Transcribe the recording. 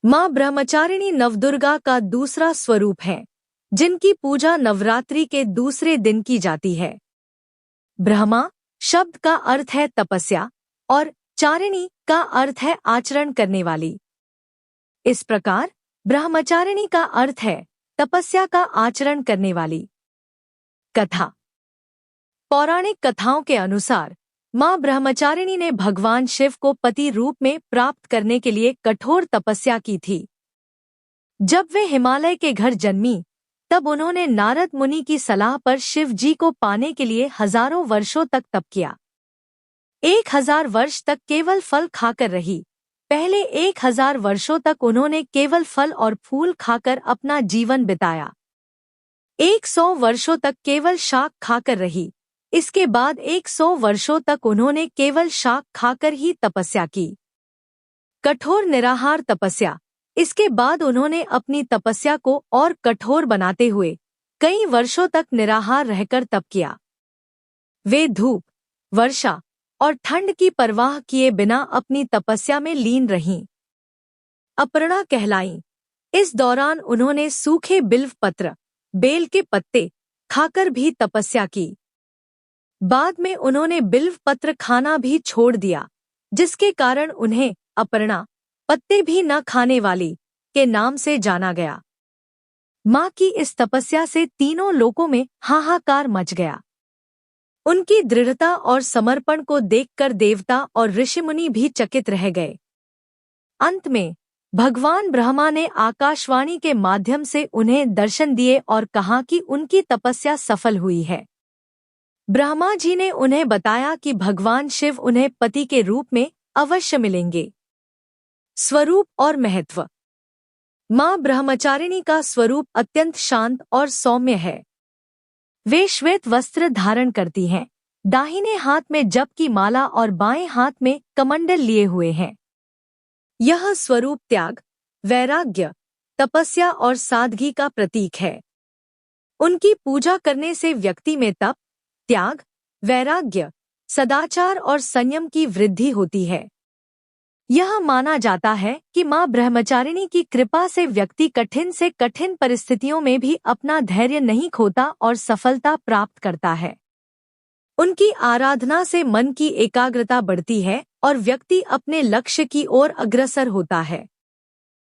माँ ब्रह्मचारिणी नवदुर्गा का दूसरा स्वरूप है, जिनकी पूजा नवरात्रि के दूसरे दिन की जाती है। ब्रह्मा शब्द का अर्थ है तपस्या और चारिणी का अर्थ है आचरण करने वाली। इस प्रकार ब्रह्मचारिणी का अर्थ है तपस्या का आचरण करने वाली। कथा। पौराणिक कथाओं के अनुसार माँ ब्रह्मचारिणी ने भगवान शिव को पति रूप में प्राप्त करने के लिए कठोर तपस्या की थी। जब वे हिमालय के घर जन्मी, तब उन्होंने नारद मुनि की सलाह पर शिव जी को पाने के लिए हजारों वर्षों तक तप किया। 1000 वर्ष तक केवल फल खाकर रही। पहले 1000 वर्षों तक उन्होंने केवल फल और फूल खाकर अपना जीवन बिताया। 100 वर्षों तक केवल शाक खाकर रही। इसके बाद 100 वर्षों तक उन्होंने केवल शाक खाकर ही तपस्या की, कठोर निराहार तपस्या। इसके बाद उन्होंने अपनी तपस्या को और कठोर बनाते हुए कई वर्षों तक निराहार रहकर तप किया। वे धूप, वर्षा और ठंड की परवाह किए बिना अपनी तपस्या में लीन रहीं। अपर्णा कहलाईं। इस दौरान उन्होंने सूखे बिल्व पत्र, बेल के पत्ते खाकर भी तपस्या की। बाद में उन्होंने बिल्व पत्र खाना भी छोड़ दिया, जिसके कारण उन्हें अपर्णा, पत्ते भी न खाने वाली, के नाम से जाना गया। माँ की इस तपस्या से तीनों लोकों में हाहाकार मच गया। उनकी दृढ़ता और समर्पण को देखकर देवता और ऋषिमुनि भी चकित रह गए। अंत में भगवान ब्रह्मा ने आकाशवाणी के माध्यम से उन्हें दर्शन दिए और कहा कि उनकी तपस्या सफल हुई है। ब्रह्मा जी ने उन्हें बताया कि भगवान शिव उन्हें पति के रूप में अवश्य मिलेंगे। स्वरूप और महत्व। माँ ब्रह्मचारिणी का स्वरूप अत्यंत शांत और सौम्य है। वे श्वेत वस्त्र धारण करती हैं, दाहिने हाथ में जप की माला और बाएं हाथ में कमंडल लिए हुए हैं। यह स्वरूप त्याग, वैराग्य, तपस्या और सादगी का प्रतीक है। उनकी पूजा करने से व्यक्ति में तप, त्याग, वैराग्य, सदाचार और संयम की वृद्धि होती है। यह माना जाता है कि माँ ब्रह्मचारिणी की कृपा से व्यक्ति कठिन से कठिन परिस्थितियों में भी अपना धैर्य नहीं खोता और सफलता प्राप्त करता है। उनकी आराधना से मन की एकाग्रता बढ़ती है और व्यक्ति अपने लक्ष्य की ओर अग्रसर होता है।